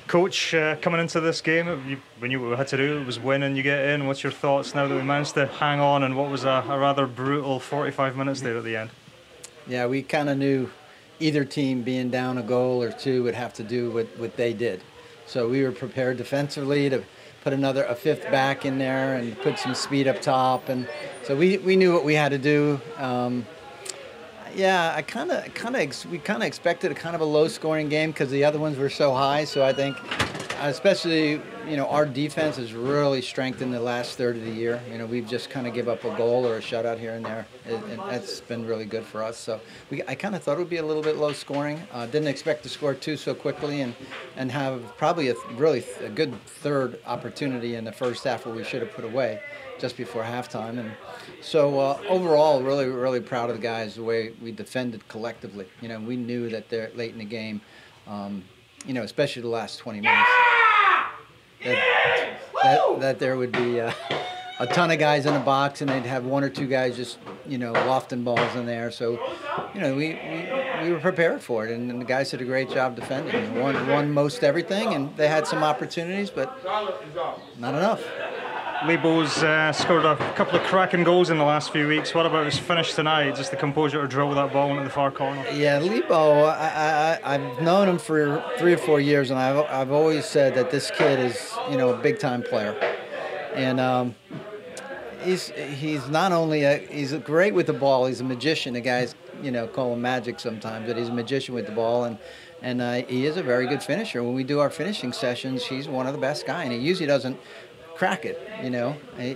Coach, coming into this game, we knew what we had to do. It was win and you get in. What's your thoughts now that we managed to hang on and what was a rather brutal 45 minutes there at the end? Yeah, we kind of knew either team being down a goal or two would have to do what they did. So we were prepared defensively to put a fifth back in there and put some speed up top. And so we knew what we had to do. Yeah, we kind of expected a kind of a low-scoring game because the other ones were so high. So I think, especially, our defense has really strengthened the last third of the year. We've just kind of give up a goal or a shutout here and there, and that's been really good for us. So I kind of thought it would be a little bit low-scoring. Didn't expect to score two so quickly and have probably a good third opportunity in the first half where we should have put away just before halftime. And so overall, really, really proud of the guys, the way we defended collectively. We knew that they're late in the game, especially the last 20 minutes, that there would be a ton of guys in the box and they'd have one or two guys just, lofting balls in there. So, we were prepared for it, and the guys did a great job defending. Won most everything, and they had some opportunities, but not enough. Lebo's scored a couple of cracking goals in the last few weeks. What about his finish tonight? Just the composure to drill that ball into the far corner. Yeah, Lebo, I've known him for 3 or 4 years, and I've always said that this kid is, a big-time player. And he's not only he's great with the ball, he's a magician. The guys, call him magic sometimes, but he's a magician with the ball, and he is a very good finisher. When we do our finishing sessions, he's one of the best guys, and he usually doesn't crack it, He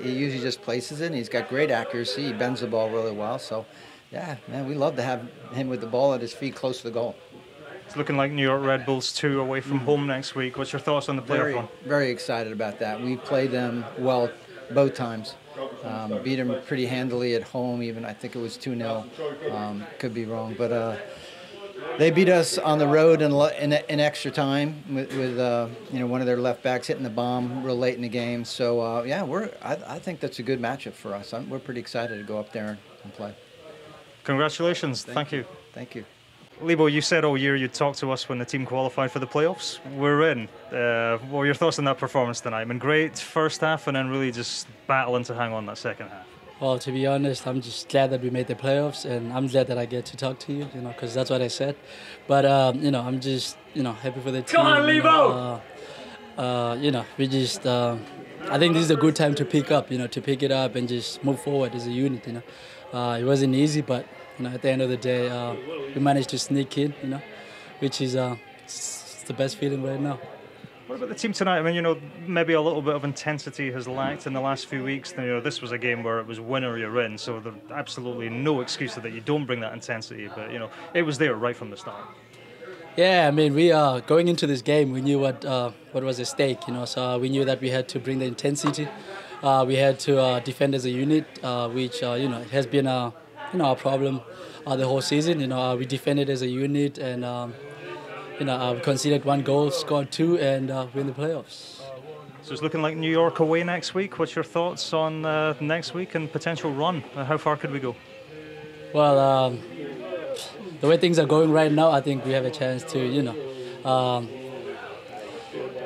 usually just places it, and he's got great accuracy. He bends the ball really well. So, yeah, man, we love to have him with the ball at his feet close to the goal. It's looking like New York Red Bulls 2 away from home next week. What's your thoughts on the playoff run? Very excited about that. We played them well both times. Beat them pretty handily at home, even. I think it was 2-0. Could be wrong, but they beat us on the road in extra time with one of their left backs hitting the bomb real late in the game. So I think that's a good matchup for us. We're pretty excited to go up there and play. Congratulations! Thank you. Thank you. Lebo, you said all year you'd talk to us when the team qualified for the playoffs. We're in. What were your thoughts on that performance tonight? I mean, great first half, and then really just battling to hang on that second half. Well, to be honest, I'm just glad that we made the playoffs, and I'm glad that I get to talk to you, because that's what I said. But, I'm just, happy for the team. Come on, Lebo! We just, I think this is a good time to pick up, to pick it up and just move forward as a unit, It wasn't easy, but, at the end of the day, we managed to sneak in, which is it's the best feeling right now. What about the team tonight? I mean, maybe a little bit of intensity has lacked in the last few weeks. This was a game where it was win or you're in, so there's absolutely no excuse that you don't bring that intensity. But, it was there right from the start. Yeah, I mean, we are going into this game. We knew what was at stake, So we knew that we had to bring the intensity. We had to defend as a unit, which it has been a problem the whole season. We defended as a unit, and we conceded 1 goal, scored 2, and win the playoffs. So it's looking like New York away next week. What's your thoughts on next week and potential run? How far could we go? Well, the way things are going right now, I think we have a chance to,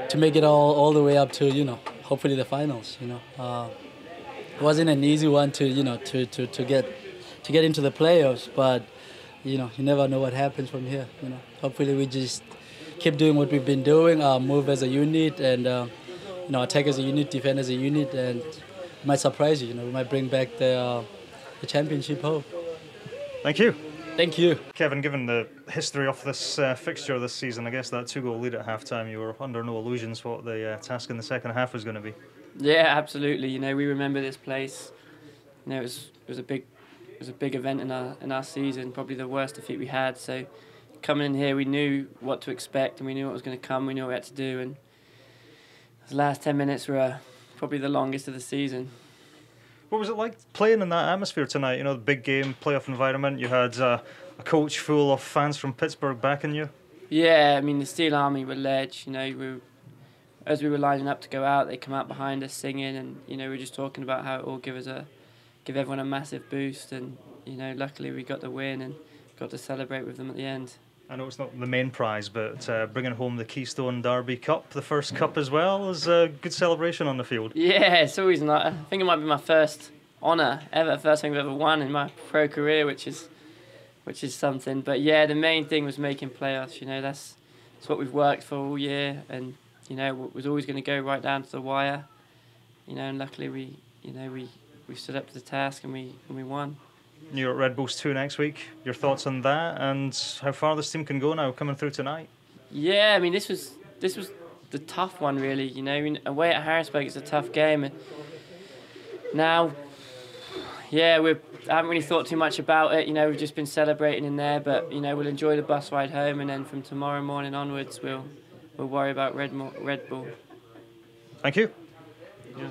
to make it all the way up to, hopefully the finals. It wasn't an easy one to get into the playoffs, but you never know what happens from here. Hopefully we just keep doing what we've been doing, move as a unit, and attack as a unit, defend as a unit, and it might surprise you. We might bring back the championship hope. Thank you. Thank you. Kevin, given the history of this fixture this season, I guess that 2-goal lead at halftime, you were under no illusions what the task in the second half was going to be. Yeah, absolutely. We remember this place. It was a big event in our season, probably the worst defeat we had. So coming in here, we knew what to expect and we knew what was going to come. We knew what we had to do, and the last 10 minutes were probably the longest of the season. What was it like playing in that atmosphere tonight? The big game, playoff environment. You had a coach full of fans from Pittsburgh backing you. Yeah, I mean, the Steel Army were ledge. As we were lining up to go out, they come out behind us singing, and we were just talking about how it all give everyone a massive boost. And luckily we got the win and got to celebrate with them at the end. I know it's not the main prize, but bringing home the Keystone Derby Cup, the first cup as well, is a good celebration on the field. Yeah, it's always nice. I think it might be my first honour ever, first thing I've ever won in my pro career, which is something. But yeah, the main thing was making playoffs. You know, that's what we've worked for all year, and you know, it was always going to go right down to the wire. You know, and luckily we stood up to the task and we won. New York Red Bulls 2 next week. Your thoughts on that and how far this team can go now coming through tonight? Yeah, I mean this was the tough one really. You know, I mean, away at Harrisburg it's a tough game, and now, yeah, I haven't really thought too much about it. You know, we've just been celebrating in there, but you know, we'll enjoy the bus ride home, and then from tomorrow morning onwards, we'll worry about Red Bull. Thank you. Yeah.